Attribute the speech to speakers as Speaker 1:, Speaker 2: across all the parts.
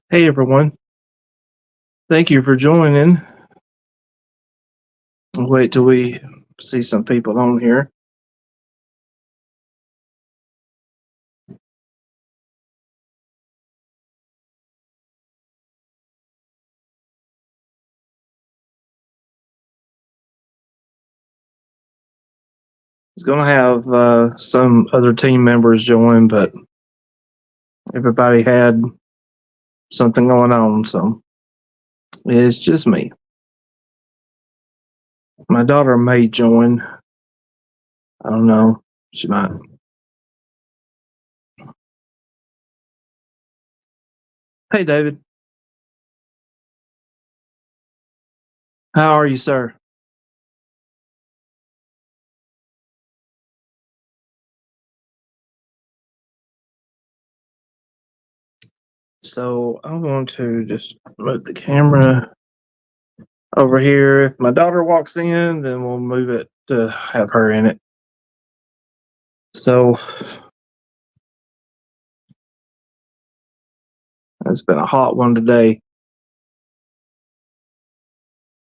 Speaker 1: Hey everyone, thank you for joining. I'll wait till we see some people on here. I was going to have some other team members join, but everybody had something going on, so it's just me. My daughter may join. I don't know. She might. Hey David, how are you, sir? So I'm going to just move the camera over here. If my daughter walks in, then we'll move it to have her in it. So it's been a hot one today.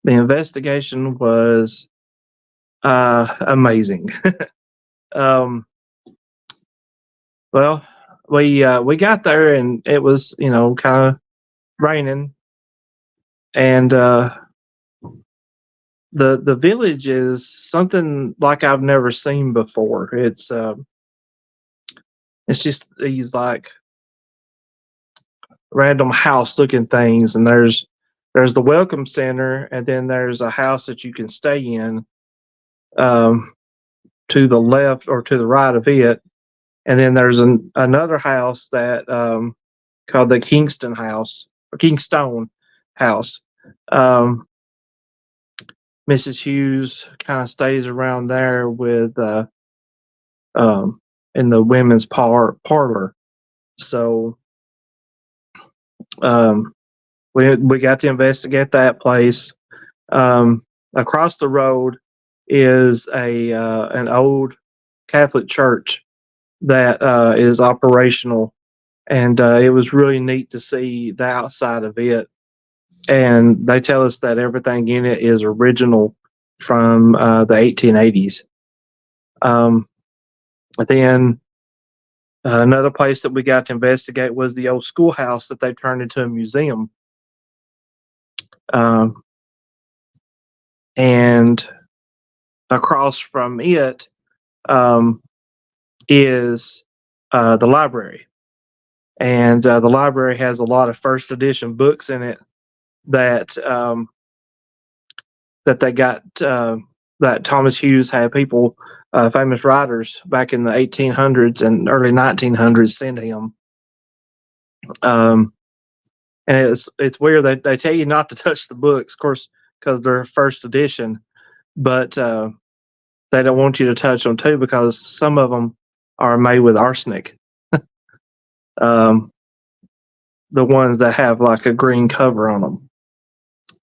Speaker 1: The investigation was amazing. um, well, we got there and it was kind of raining, and the village is something like I've never seen before. It's just these like random house looking things, and there's the welcome center, and then there's a house that you can stay in um, to the left or to the right of it. And then there's another house that called the Kingston House or Kingstone House. Um, Mrs. Hughes kind of stays around there with um, in the women's parlor. So um, we got to investigate that place. Across the road is a an old Catholic church that is operational, and it was really neat to see the outside of it. And they tell us that everything in it is original from the 1880s. Um, then another place that we got to investigate was the old schoolhouse that they turned into a museum. Um, and across from it um, is the library. And the library has a lot of first edition books in it that that they got that Thomas Hughes had people, famous writers back in the 1800s and early 1900s, send him. Um, and it's weird they tell you not to touch the books, of course, because they're first edition, but they don't want you to touch them too because some of them are made with arsenic. Um, the ones that have like a green cover on them.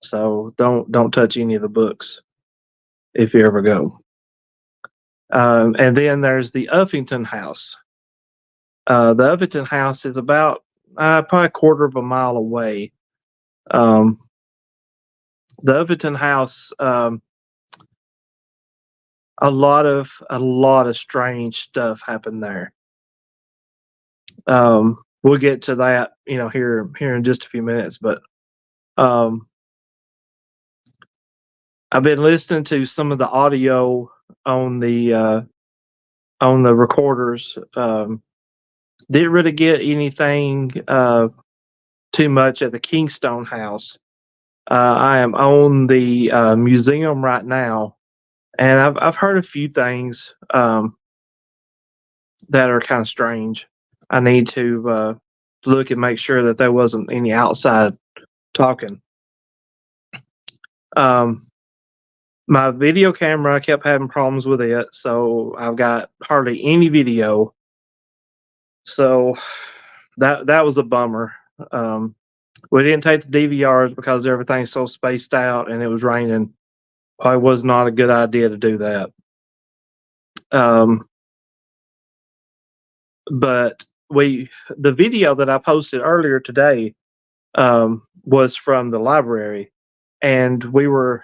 Speaker 1: So don't touch any of the books if you ever go. And then there's the Uffington House. The Uffington House is about probably a quarter of a mile away. Um, the Uffington House, a lot of strange stuff happened there. We'll get to that, here in just a few minutes. But um, I've been listening to some of the audio on the recorders. Didn't really get anything too much at the Kingstone House. I am on the museum right now, and I've heard a few things that are kind of strange. I need to look and make sure that there wasn't any outside talking. Um, my video camera, I kept having problems with it, so I've got hardly any video. So that was a bummer. Um, we didn't take the DVRs because everything's so spaced out and it was raining. Probably was not a good idea to do that. Um, but the video that I posted earlier today was from the library, and we were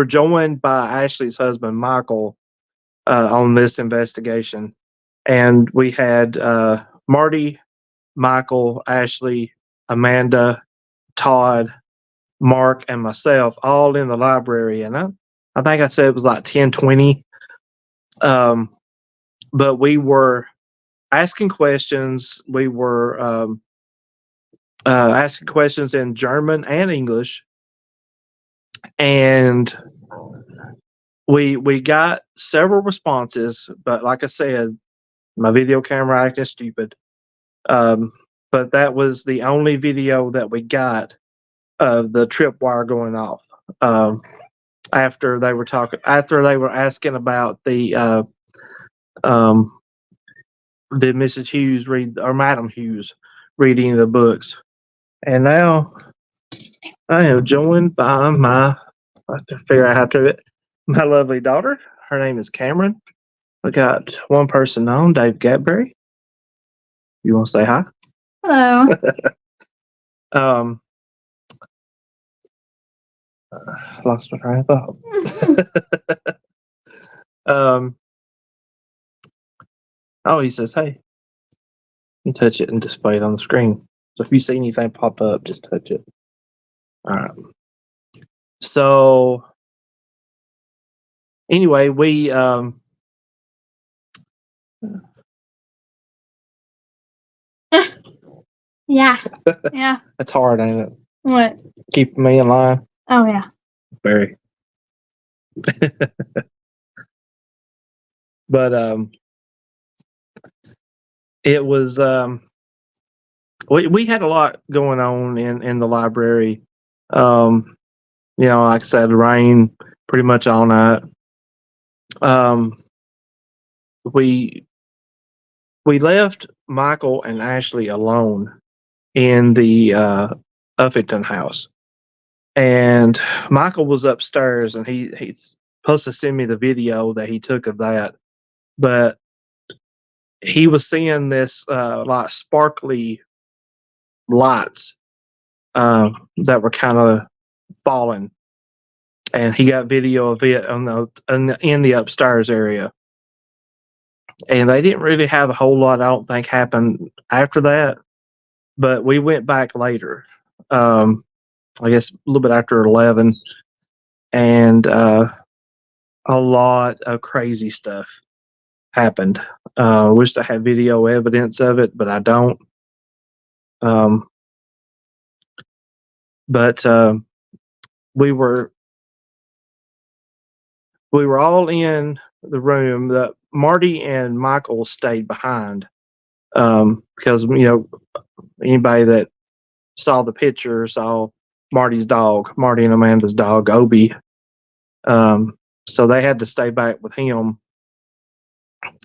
Speaker 1: joined by Ashley's husband Michael on this investigation, and we had Marty, Michael, Ashley, Amanda, Todd, Mark, and myself all in the library, and I think I said it was like 10-20. But we were asking questions. We were asking questions in German and English, and we got several responses. But like I said, my video camera acting stupid. But that was the only video that we got of the tripwire going off. After they were asking about did Mrs. Hughes read, or Madam Hughes reading the books. And now I am joined by I have to figure out how to do it, my lovely daughter. Her name is Cameron. We got one person on, Dave Gatberry. You want to say hi?
Speaker 2: Hello.
Speaker 1: Lost my train of thought. Oh, he says, hey. You touch it and display it on the screen. So if you see anything pop up, just touch it. All right. So anyway, we
Speaker 2: Yeah. Yeah.
Speaker 1: That's hard, ain't it?
Speaker 2: What?
Speaker 1: Keeping me in line.
Speaker 2: Oh yeah.
Speaker 1: Very. But it was we had a lot going on in the library. You know, like I said, rain pretty much all night. We left Michael and Ashley alone in the Uffington house, and Michael was upstairs, and he's supposed to send me the video that he took of that, but he was seeing this like sparkly lights that were kind of falling, and he got video of it in the upstairs area. And they didn't really have a whole lot, I don't think, happen after that. But we went back later, I guess a little bit after 11, and a lot of crazy stuff happened. I wished I had video evidence of it, but I don't. But we were all in the room. That Marty and Michael stayed behind because anybody that saw the picture saw Marty and Amanda's dog, Obi. So they had to stay back with him,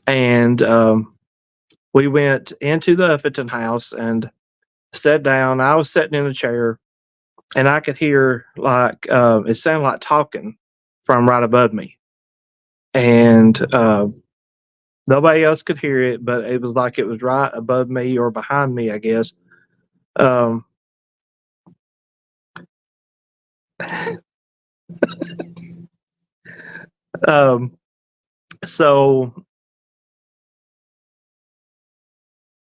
Speaker 1: and we went into the Uffington house and sat down. I was sitting in a chair, and I could hear it sounded like talking from right above me, and nobody else could hear it, but it was like it was right above me or behind me, I guess. So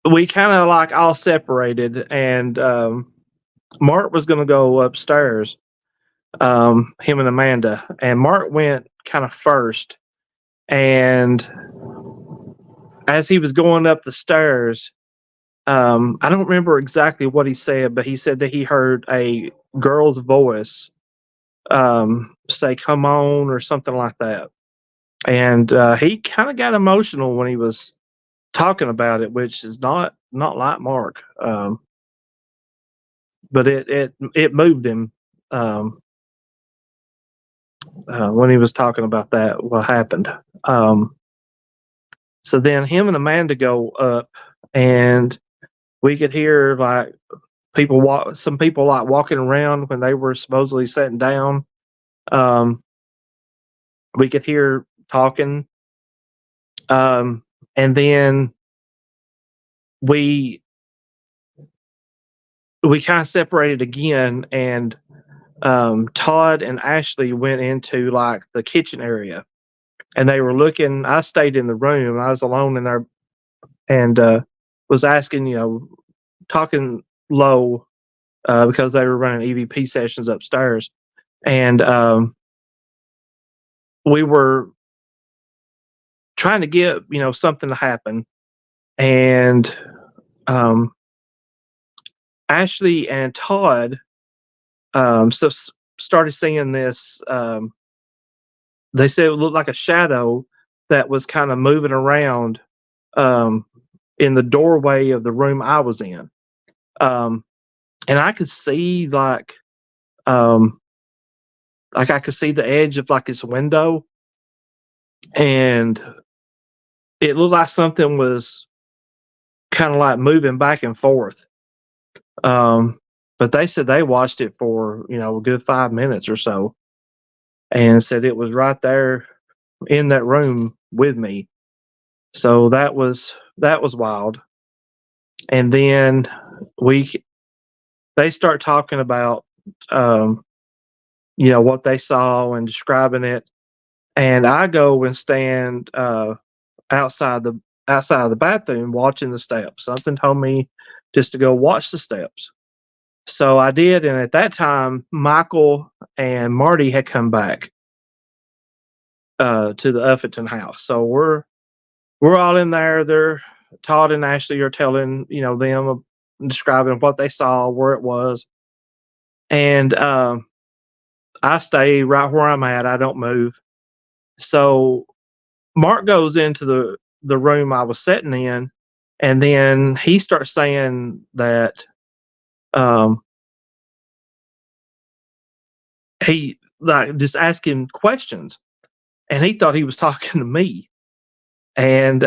Speaker 1: we kind of like all separated, and Mark was going to go upstairs, him and Amanda, and Mark went kind of first. And as he was going up the stairs, I don't remember exactly what he said, but he said that he heard a girl's voice say, come on, or something like that. And he kind of got emotional when he was talking about it, which is not like Mark. But it moved him when he was talking about that, what happened. So then him and Amanda go up, and we could hear like some people like walking around when they were supposedly sitting down. We could hear talking, and then we we kind of separated again, and Todd and Ashley went into like the kitchen area, and they were looking. I stayed in the room. I was alone in there, and was asking, talking low because they were running EVP sessions upstairs, and we were trying to get something to happen, and Ashley and Todd started seeing this. They said it looked like a shadow that was kind of moving around in the doorway of the room I was in, and I could see like I could see the edge of like its window, and it looked like something was kind of like moving back and forth. But they said they watched it for a good 5 minutes or so, and said it was right there in that room with me. So that was wild. And then they start talking about what they saw and describing it, and I go and stand outside of the bathroom watching the steps. Something told me just to go watch the steps. So I did, and at that time, Michael and Marty had come back to the Uffington house. So we're all in there. They're Todd and Ashley are telling them, describing what they saw, where it was, and I stay right where I'm at. I don't move. So Mark goes into the room I was sitting in, and then he starts saying that he like just asking questions, and he thought he was talking to me, and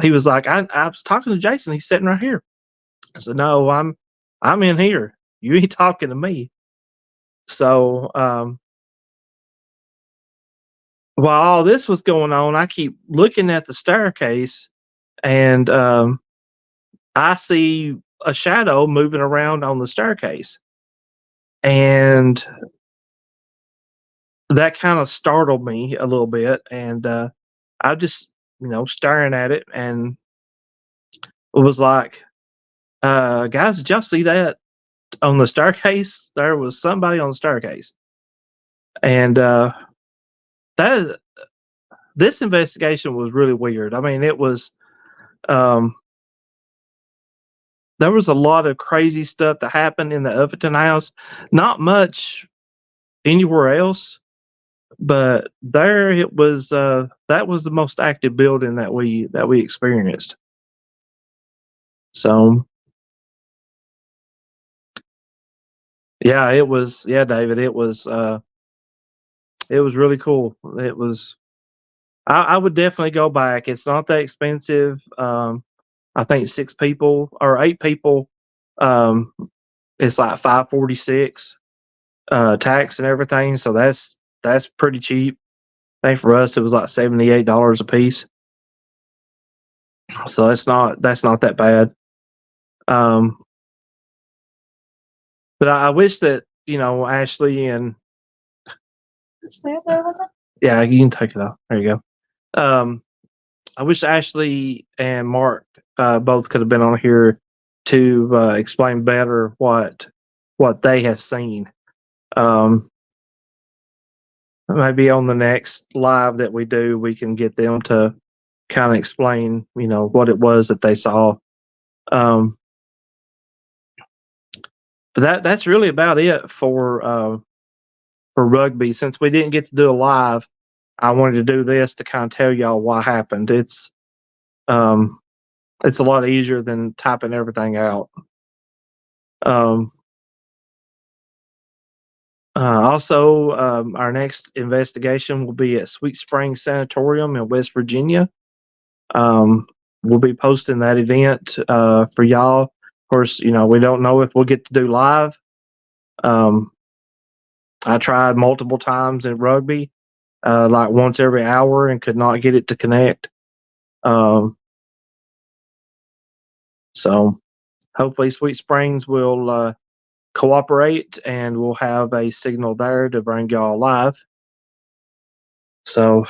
Speaker 1: he was like, I was talking to Jason. He's sitting right here. I said, no, I'm in here. You ain't talking to me. So while all this was going on, I keep looking at the staircase, and I see a shadow moving around on the staircase, and that kind of startled me a little bit. And I just staring at it, and it was like, guys, did y'all see that on the staircase? There was somebody on the staircase, and that this investigation was really weird. I mean, it was um, there was a lot of crazy stuff that happened in the Uffington house. Not much anywhere else, but there it was. That was the most active building that we experienced. So yeah, it was. Yeah, David, it was. It was really cool. It was. I would definitely go back. It's not that expensive. I think 6 people or 8 people. Um, it's like $546 tax and everything. So that's pretty cheap. I think for us it was like $78 a piece. So that's not that bad. But I wish that Ashley and yeah, you can take it off. There you go. I wish Ashley and Mark both could have been on here to explain better what they have seen. Maybe on the next live that we do, we can get them to kind of explain, what it was that they saw. But that's really about it for rugby. Since we didn't get to do a live, I wanted to do this to kind of tell y'all what happened. It's a lot easier than typing everything out. Also, our next investigation will be at Sweet Springs Sanatorium in West Virginia. We'll be posting that event for y'all. Of course, we don't know if we'll get to do live. I tried multiple times in rugby, like once every hour, and could not get it to connect. So hopefully Sweet Springs will cooperate and we'll have a signal there to bring y'all live. So,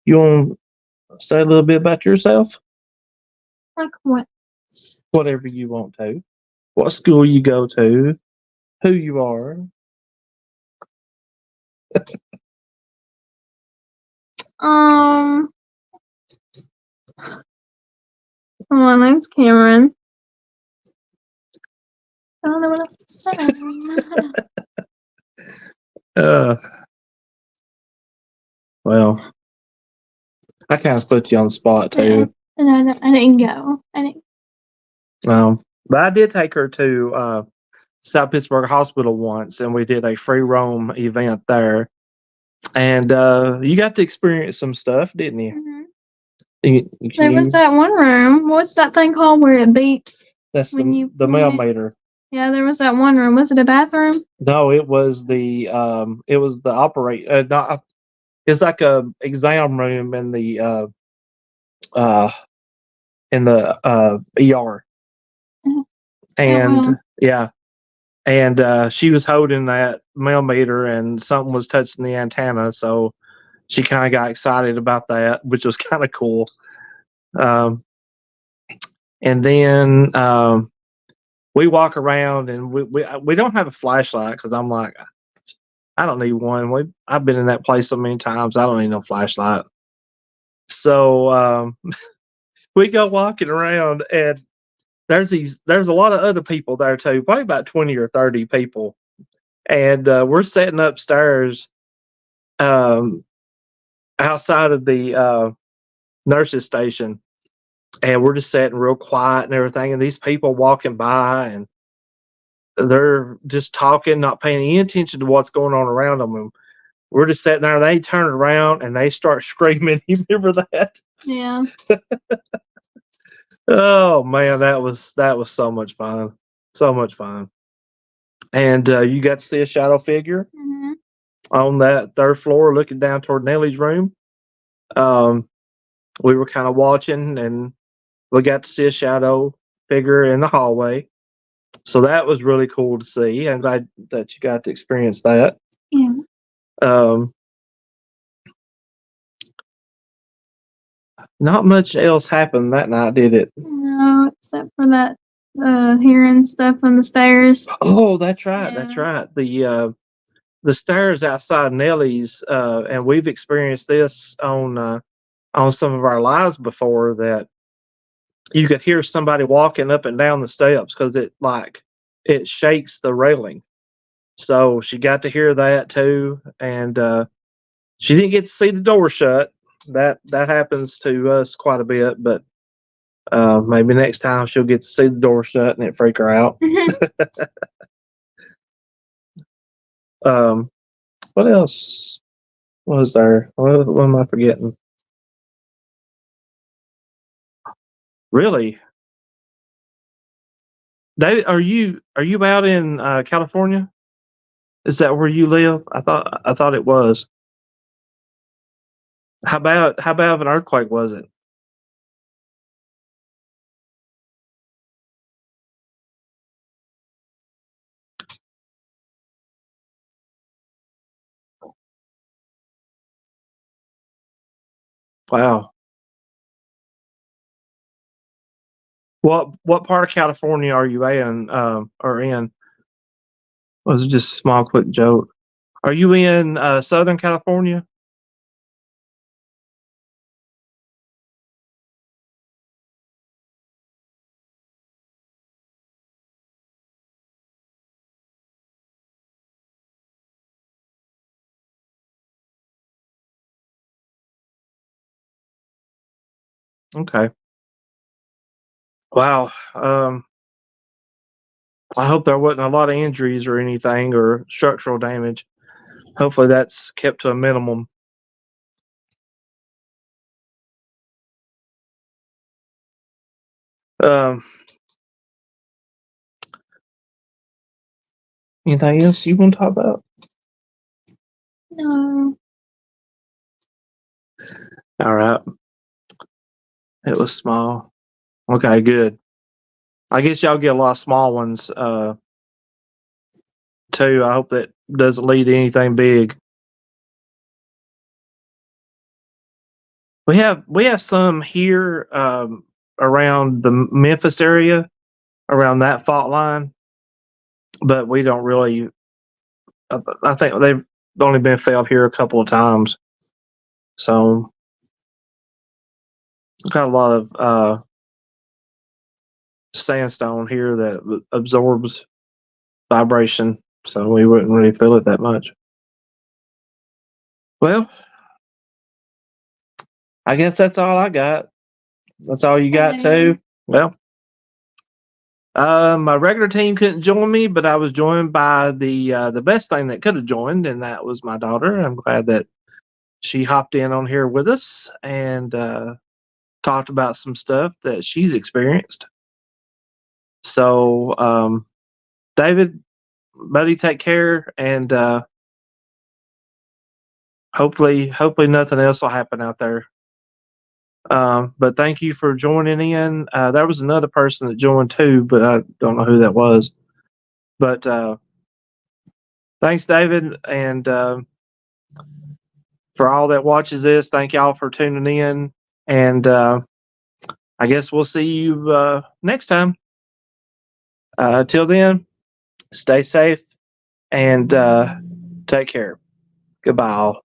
Speaker 1: you want to say a little bit about yourself?
Speaker 2: Like what?
Speaker 1: Whatever you want to. What school you go to, who you are.
Speaker 2: My name's Cameron. I don't know what else to say.
Speaker 1: Well, I kind of put you on the spot too.
Speaker 2: Yeah. And I didn't go.
Speaker 1: But I did take her to South Pittsburgh Hospital once, and we did a free roam event there. And you got to experience some stuff, didn't you?
Speaker 2: Mm-hmm.
Speaker 1: There
Speaker 2: was that one room. What's that thing called where it beeps?
Speaker 1: That's the mail meter.
Speaker 2: Yeah, there was that one room. Was it a bathroom?
Speaker 1: No, it was the operate. It's like a exam room in the ER. And yeah, and she was holding that mail meter, and something was touching the antenna, so she kind of got excited about that, which was kind of cool. And then we walk around, and we don't have a flashlight because I'm like, I don't need one. I've been in that place so many times. I don't need no flashlight. So we go walking around, and there's a lot of other people there too, probably about 20 or 30 people, and we're sitting upstairs outside of the nurses station, and we're just sitting real quiet and everything, and these people walking by, and they're just talking, not paying any attention to what's going on around them, and we're just sitting there. They turn around and they start screaming. You remember that?
Speaker 2: Yeah.
Speaker 1: Oh man, that was so much fun. So much fun. And you got to see a shadow figure on that third floor looking down toward Nellie's room. We were kind of watching, and we got to see a shadow figure in the hallway. So that was really cool to see. I'm glad that you got to experience that.
Speaker 2: Yeah.
Speaker 1: Not much else happened that night, did it?
Speaker 2: No, except for that hearing stuff on the stairs.
Speaker 1: Oh, that's right. Yeah. That's right. The stairs outside Nellie's, and we've experienced this on some of our lives before, that you could hear somebody walking up and down the steps because it shakes the railing. So she got to hear that too, and she didn't get to see the door shut. That happens to us quite a bit, but maybe next time she'll get to see the door shut and it freak her out. What else was there? What am I forgetting? Really? David, are you out in California? Is that where you live? I thought it was. How bad of an earthquake was it? Wow. What part of California are you in? Or in? Was it just a small, quick joke? Are you in Southern California? Okay. Wow. I hope there wasn't a lot of injuries or anything or structural damage. Hopefully that's kept to a minimum. Anything else you want to talk about?
Speaker 2: No.
Speaker 1: All right. It was small. Okay, good. I guess y'all get a lot of small ones too. I hope that doesn't lead to anything big. We have some here around the Memphis area, around that fault line, but we don't really. I think they've only been failed here a couple of times, so got a lot of sandstone here that absorbs vibration, so we wouldn't really feel it that much. Well, I guess that's all I got. That's all you got too. Well, my regular team couldn't join me, but I was joined by the best thing that could have joined, and that was my daughter. I'm glad that she hopped in on here with us and talked about some stuff that she's experienced. So, David, buddy, take care, and hopefully nothing else will happen out there. But thank you for joining in. There was another person that joined too, but I don't know who that was. But thanks, David, and for all that watches this, thank y'all for tuning in. And I guess we'll see you next time. Till then, stay safe and take care. Goodbye, all.